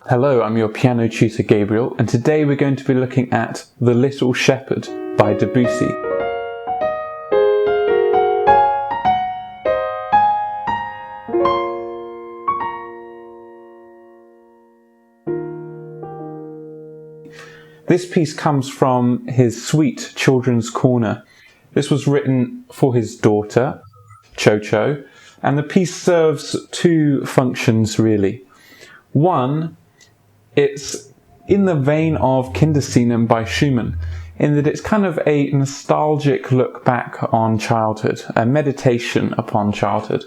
Hello, I'm your piano tutor Gabriel, and today we're going to be looking at The Little Shepherd by Debussy. This piece comes from his suite, Children's Corner. This was written for his daughter, Cho-Cho, and the piece serves two functions really. One, it's in the vein of Kinderscenen by Schumann, in that it's kind of a nostalgic look back on childhood, a meditation upon childhood.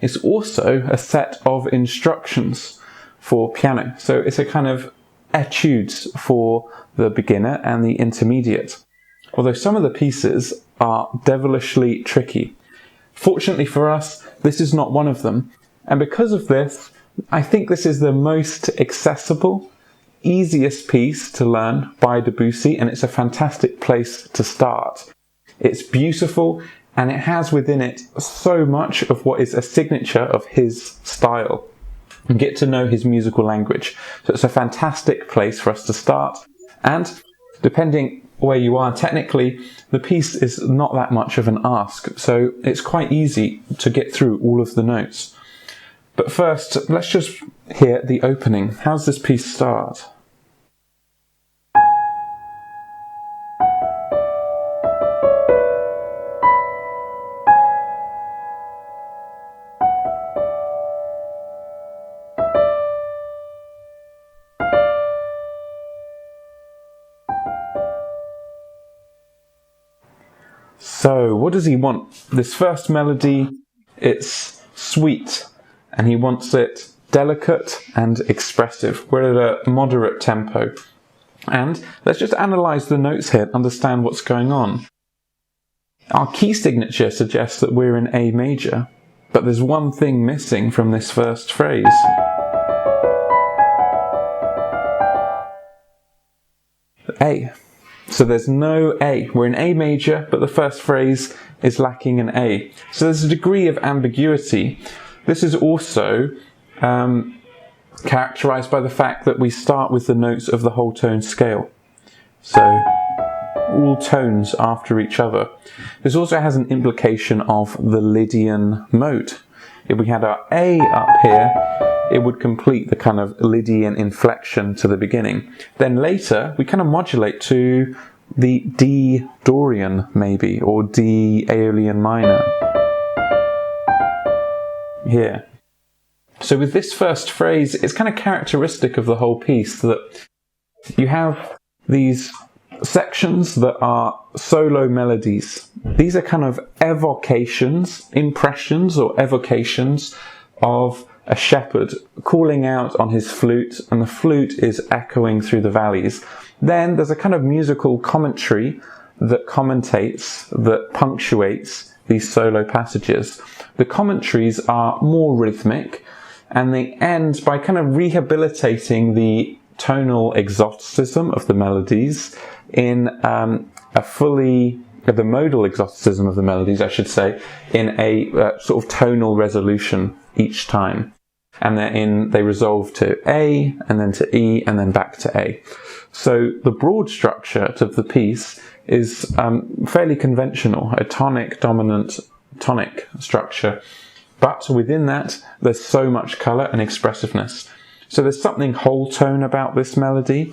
It's also a set of instructions for piano, so it's a kind of etudes for the beginner and the intermediate, although some of the pieces are devilishly tricky. Fortunately for us, this is not one of them, and because of this, I think this is the most accessible, easiest piece to learn by Debussy, and it's a fantastic place to start. It's beautiful, and it has within it so much of what is a signature of his style. And get to know his musical language. So it's a fantastic place for us to start, and depending where you are technically, the piece is not that much of an ask, so it's quite easy to get through all of the notes. But first, let's just hear the opening. How does this piece start? So, what does he want? This first melody, it's sweet, and he wants it delicate and expressive. We're at a moderate tempo. And let's just analyse the notes here and understand what's going on. Our key signature suggests that we're in A major, but there's one thing missing from this first phrase. A. So there's no A. We're in A major, but the first phrase is lacking an A. So there's a degree of ambiguity. This is also characterized by the fact that we start with the notes of the whole tone scale. So all tones after each other. This also has an implication of the Lydian mode. If we had our A up here, it would complete the kind of Lydian inflection to the beginning. Then later, we kind of modulate to the D Dorian, maybe, or D Aeolian minor. Here. So with this first phrase, it's kind of characteristic of the whole piece that you have these sections that are solo melodies. These are kind of evocations, impressions or evocations of a shepherd calling out on his flute, and the flute is echoing through the valleys. Then there's a kind of musical commentary that commentates, that punctuates these solo passages. The commentaries are more rhythmic, and they end by kind of rehabilitating the tonal exoticism of the melodies in the modal exoticism of the melodies, I should say, in a sort of tonal resolution each time. And they resolve to A, and then to E, and then back to A. So the broad structure of the piece is fairly conventional, a tonic dominant tonic structure. But within that, there's so much colour and expressiveness. So there's something whole tone about this melody.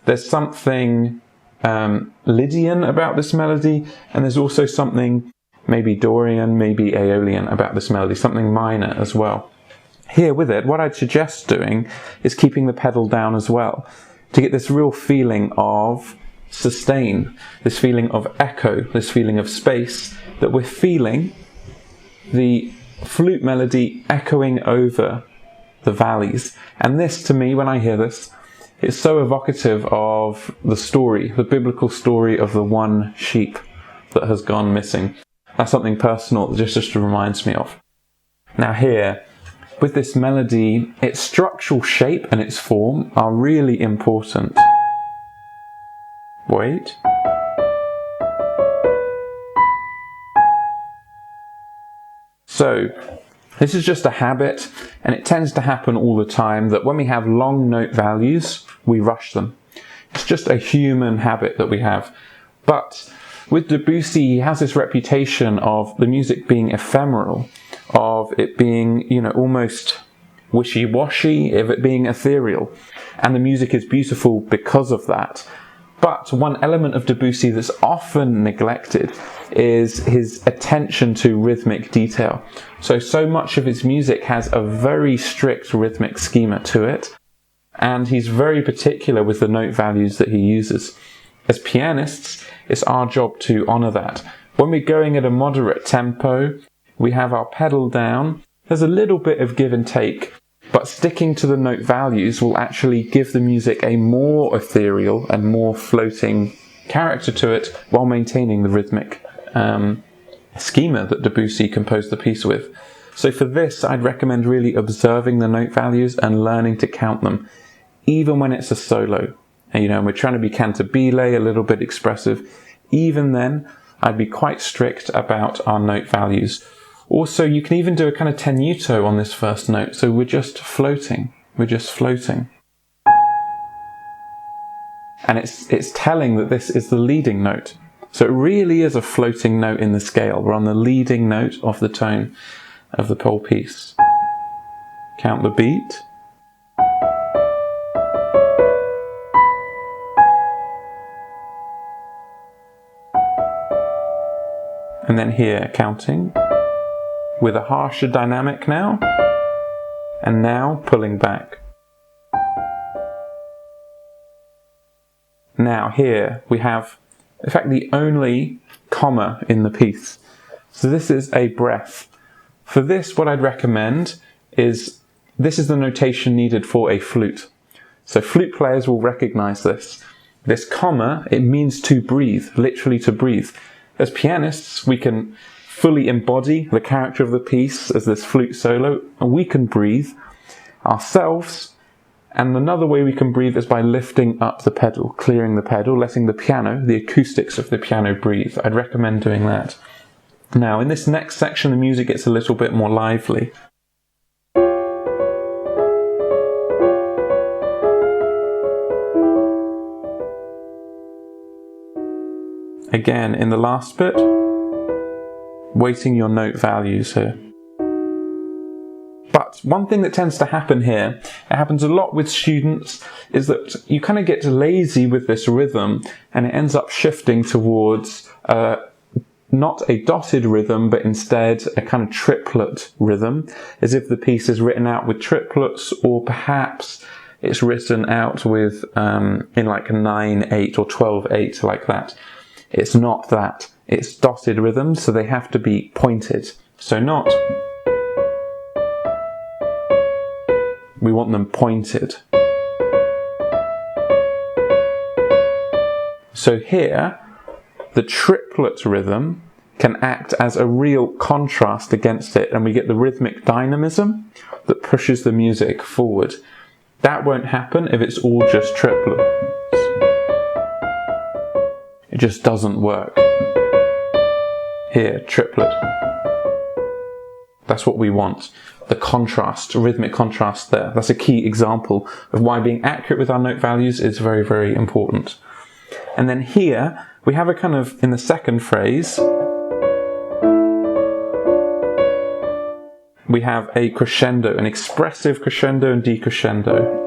There's something Lydian about this melody, and there's also something maybe Dorian, maybe Aeolian about this melody, something minor as well. Here with it, what I'd suggest doing is keeping the pedal down as well, to get this real feeling of sustain, this feeling of echo, this feeling of space, that we're feeling the flute melody echoing over the valleys. And this, to me, when I hear this, it's so evocative of the story, the biblical story of the one sheep that has gone missing. That's something personal that just reminds me of. Now here, with this melody, its structural shape and its form are really important. Wait. So, This is just a habit, and it tends to happen all the time that when we have long note values, we rush them. It's just a human habit that we have. But with Debussy, he has this reputation of the music being ephemeral, of it being, almost wishy-washy, of it being ethereal. And the music is beautiful because of that. But one element of Debussy that's often neglected is his attention to rhythmic detail. So much of his music has a very strict rhythmic schema to it, and he's very particular with the note values that he uses. As pianists, it's our job to honour that. When we're going at a moderate tempo, we have our pedal down, there's a little bit of give and take, but sticking to the note values will actually give the music a more ethereal and more floating character to it while maintaining the rhythmic schema that Debussy composed the piece with. So for this, I'd recommend really observing the note values and learning to count them, even when it's a solo. And we're trying to be cantabile, a little bit expressive. Even then, I'd be quite strict about our note values. Also, you can even do a kind of tenuto on this first note. So we're just floating. And it's telling that this is the leading note. So it really is a floating note in the scale. We're on the leading note of the tone of the whole piece. Count the beat. And then here, counting. With a harsher dynamic now, and now pulling back. Now here we have, in fact, the only comma in the piece. So this is a breath. For this, what I'd recommend is, this is the notation needed for a flute. So flute players will recognize this. This comma, it means to breathe, literally to breathe. As pianists, we can fully embody the character of the piece as this flute solo, and we can breathe ourselves. And another way we can breathe is by lifting up the pedal, clearing the pedal, letting the piano, the acoustics of the piano breathe. I'd recommend doing that. Now, in this next section, the music gets a little bit more lively. Again, in the last bit, weighting your note values here. But one thing that tends to happen here, it happens a lot with students, is that you kind of get lazy with this rhythm and it ends up shifting towards not a dotted rhythm, but instead a kind of triplet rhythm, as if the piece is written out with triplets, or perhaps it's written out with in like a 9/8 or 12/8 like that. It's not that. It's dotted rhythms, so they have to be pointed. So not. We want them pointed. So here, the triplet rhythm can act as a real contrast against it, and we get the rhythmic dynamism that pushes the music forward. That won't happen if it's all just triplets. It just doesn't work. Here, triplet. That's what we want. The contrast, rhythmic contrast there. That's a key example of why being accurate with our note values is very, very important. And then here, we have a kind of, in the second phrase, we have a crescendo, an expressive crescendo and decrescendo.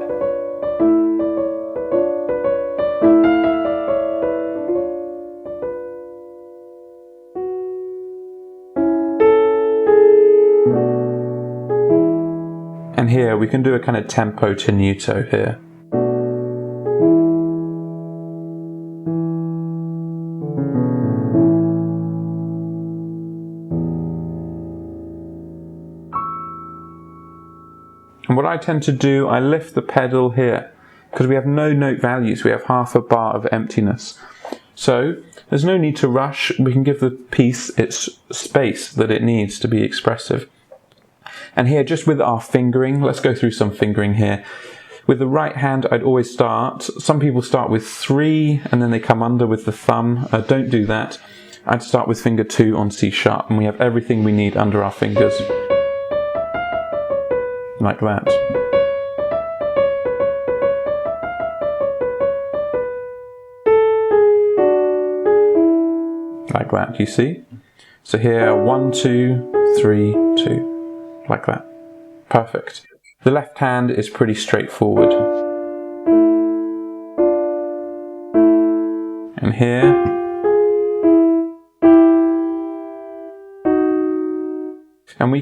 And here we can do a kind of tempo tenuto here. And what I tend to do, I lift the pedal here, because we have no note values, we have half a bar of emptiness. So there's no need to rush, we can give the piece its space that it needs to be expressive. And here, just with our fingering, let's go through some fingering here. With the right hand, I'd always start, some people start with 3 and then they come under with the thumb. Don't do that. I'd start with finger 2 on C sharp, and we have everything we need under our fingers. like that. Like that, you see? So here, 1, 2, 3, 2, like that. Perfect. The left hand is pretty straightforward. And here, and we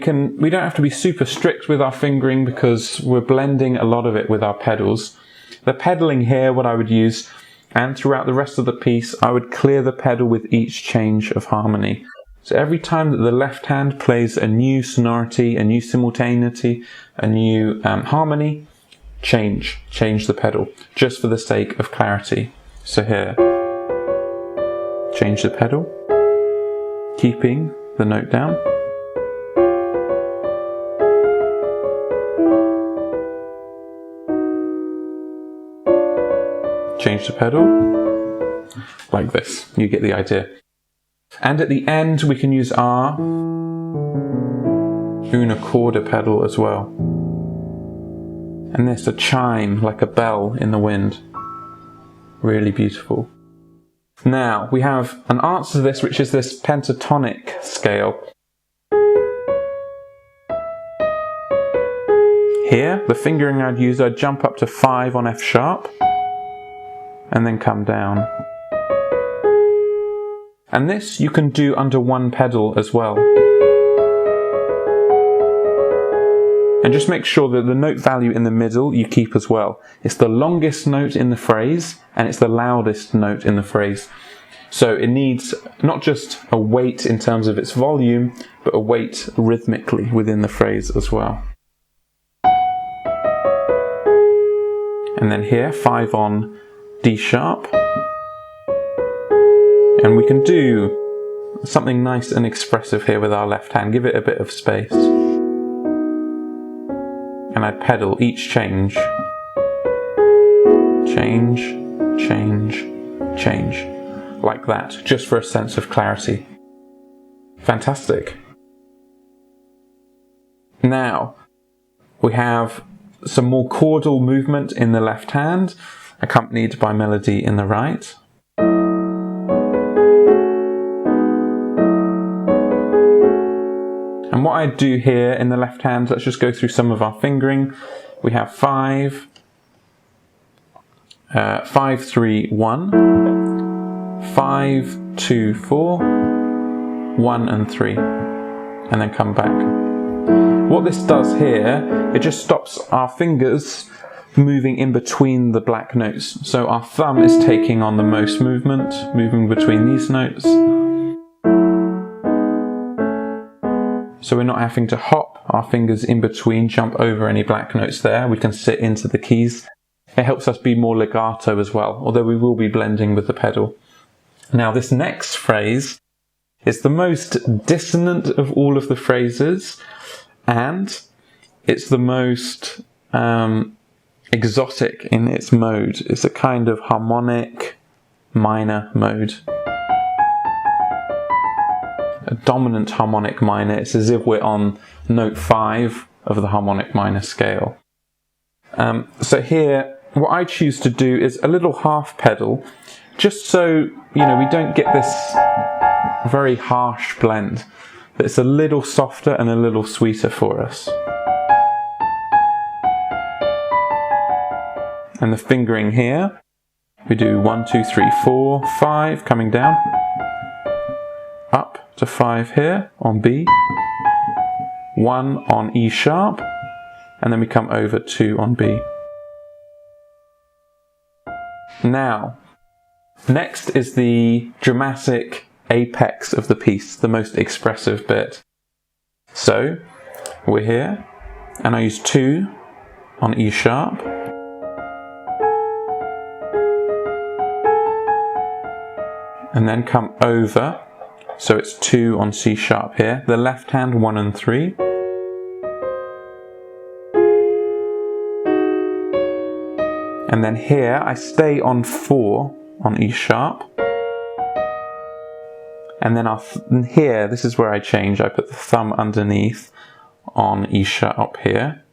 don't have to be super strict with our fingering because we're blending a lot of it with our pedals. The pedaling here, what I would use, and throughout the rest of the piece, I would clear the pedal with each change of harmony. So every time that the left hand plays a new sonority, a new simultaneity, a new harmony, change the pedal, just for the sake of clarity. So here, change the pedal, keeping the note down. Change the pedal, like this. You get the idea. And at the end, we can use our una corda pedal as well. And there's a chime, like a bell in the wind. Really beautiful. Now, we have an answer to this, which is this pentatonic scale. Here, the fingering I'd use, I'd jump up to 5 on F sharp, and then come down. And this you can do under one pedal as well. And just make sure that the note value in the middle you keep as well. It's the longest note in the phrase and it's the loudest note in the phrase. So it needs not just a weight in terms of its volume, but a weight rhythmically within the phrase as well. And then here, 5 on D sharp. And we can do something nice and expressive here with our left hand. Give it a bit of space. And I'd pedal each change. Change, change, change. Like that, just for a sense of clarity. Fantastic. Now, we have some more chordal movement in the left hand, accompanied by melody in the right. And what I do here in the left hand, let's just go through some of our fingering. We have 5, 5, 3, 1, 5, 2, 4, 1 and 3, and then come back. What this does here, it just stops our fingers moving in between the black notes. So our thumb is taking on the most movement, moving between these notes. So we're not having to hop our fingers in between, jump over any black notes there. We can sit into the keys. It helps us be more legato as well, although we will be blending with the pedal. Now this next phrase is the most dissonant of all of the phrases, and it's the most exotic in its mode. It's a kind of harmonic minor mode. A dominant harmonic minor. It's as if we're on note 5 of the harmonic minor scale. So here, what I choose to do is a little half pedal, just so we don't get this very harsh blend. But it's a little softer and a little sweeter for us. And the fingering here, we do 1, 2, 3, 4, 5, coming down, up to 5 here on B, 1 on E sharp, and then we come over 2 on B. Now, next is the dramatic apex of the piece, the most expressive bit. So, we're here, and I use 2 on E sharp, and then come over. So it's 2 on C sharp here, the left hand 1 and 3. And then here I stay on 4 on E sharp. And then here, this is where I change, I put the thumb underneath on E sharp here.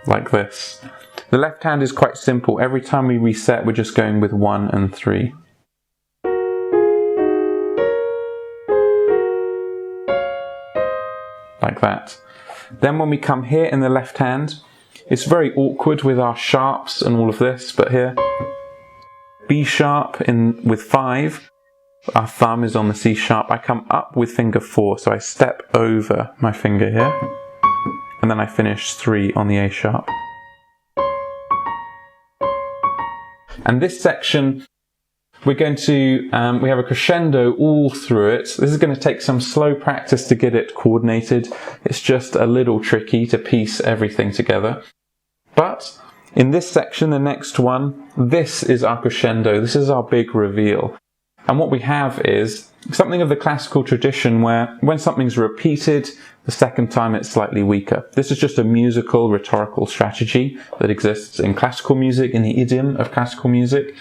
like this. The left hand is quite simple. Every time we reset, we're just going with 1 and 3. Like that. Then when we come here in the left hand, it's very awkward with our sharps and all of this, but here, B sharp with 5, our thumb is on the C sharp. I come up with finger 4, so I step over my finger here, and then I finish 3 on the A sharp. And this section, we're going to, we have a crescendo all through it. This is going to take some slow practice to get it coordinated. It's just a little tricky to piece everything together. But in this section, the next one, this is our crescendo. This is our big reveal. And what we have is something of the classical tradition where when something's repeated, the second time it's slightly weaker. This is just a musical rhetorical strategy that exists in classical music, in the idiom of classical music.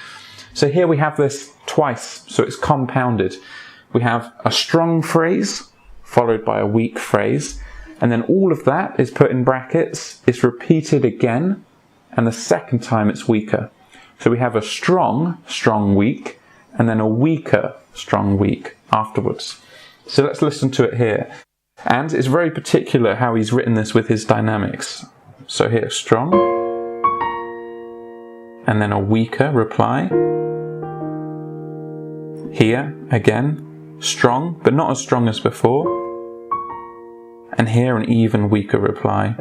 So here we have this twice, so it's compounded. We have a strong phrase followed by a weak phrase, and then all of that is put in brackets, it's repeated again, and the second time it's weaker. So we have a strong, strong, weak, and then a weaker, strong, weak afterwards. So let's listen to it here. And it's very particular how he's written this with his dynamics. So here, strong, and then a weaker reply. Here, again, strong, but not as strong as before. And here, an even weaker reply.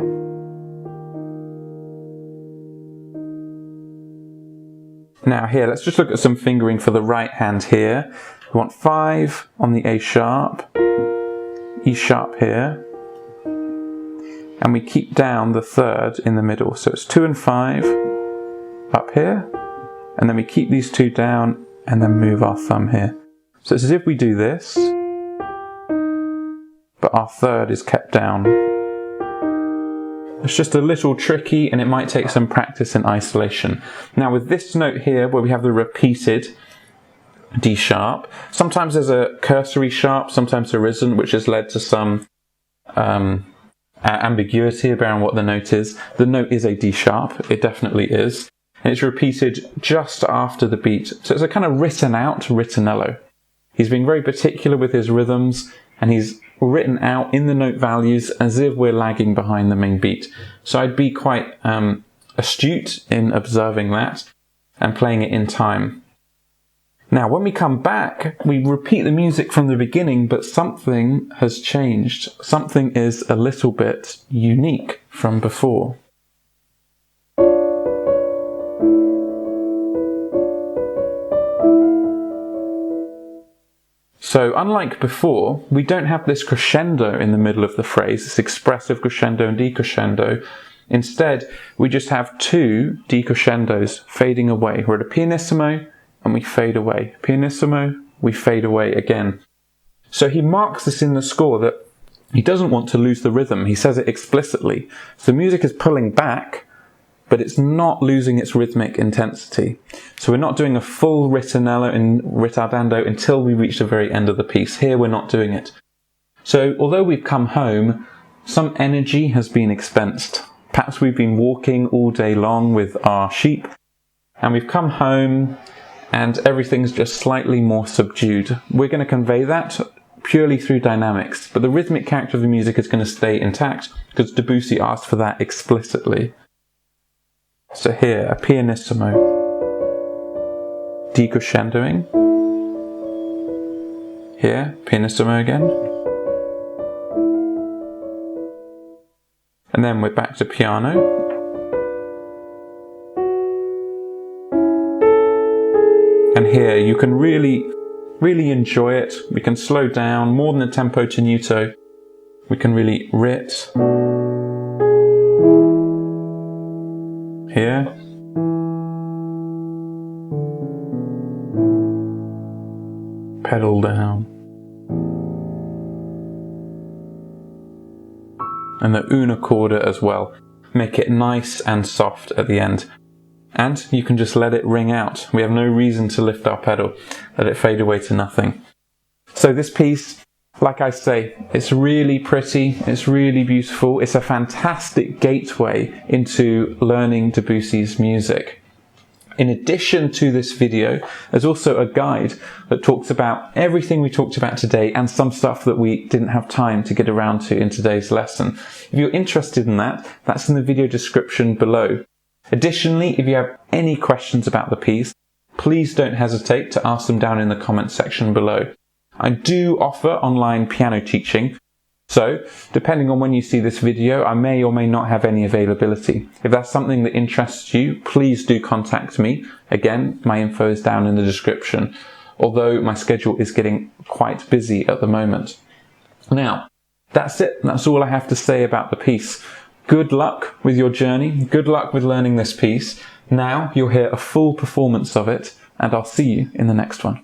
Now here, let's just look at some fingering for the right hand here. We want 5 on the A sharp, E sharp here, and we keep down the third in the middle. So it's 2 and 5 up here, and then we keep these 2 down and then move our thumb here. So it's as if we do this, but our third is kept down. It's just a little tricky and it might take some practice in isolation. Now with this note here where we have the repeated D sharp, sometimes there's a cursory sharp, sometimes there isn't, which has led to some ambiguity around what the note is. The note is a D sharp, it definitely is, and it's repeated just after the beat. So it's a kind of written out ritornello. He's being very particular with his rhythms and he's written out in the note values as if we're lagging behind the main beat. So I'd be quite astute in observing that and playing it in time. Now when we come back, we repeat the music from the beginning, but something has changed. Something is a little bit unique from before. So unlike before, we don't have this crescendo in the middle of the phrase, this expressive crescendo and decrescendo. Instead, we just have 2 decrescendos fading away. We're at a pianissimo and we fade away. Pianissimo, we fade away again. So he marks this in the score that he doesn't want to lose the rhythm. He says it explicitly. So the music is pulling back, but it's not losing its rhythmic intensity. So we're not doing a full ritornello and ritardando until we reach the very end of the piece. Here we're not doing it. So although we've come home, some energy has been expensed. Perhaps we've been walking all day long with our sheep, and we've come home and everything's just slightly more subdued. We're going to convey that purely through dynamics, but the rhythmic character of the music is going to stay intact because Debussy asked for that explicitly. So here, a pianissimo, decrescendoing. Here, pianissimo again. And then we're back to piano. And here you can really enjoy it. We can slow down more than a tempo tenuto. We can really rit. Here. Pedal down. And the una chorda as well. Make it nice and soft at the end. And you can just let it ring out. We have no reason to lift our pedal. Let it fade away to nothing. So this piece, Like I say, it's really pretty, it's really beautiful, it's a fantastic gateway into learning Debussy's music. In addition to this video, there's also a guide that talks about everything we talked about today and some stuff that we didn't have time to get around to in today's lesson. If you're interested in that, that's in the video description below. Additionally, if you have any questions about the piece, please don't hesitate to ask them down in the comment section below. I do offer online piano teaching, so depending on when you see this video, I may or may not have any availability. If that's something that interests you, please do contact me. Again, my info is down in the description, although my schedule is getting quite busy at the moment. Now, that's it. That's all I have to say about the piece. Good luck with your journey. Good luck with learning this piece. Now you'll hear a full performance of it, and I'll see you in the next one.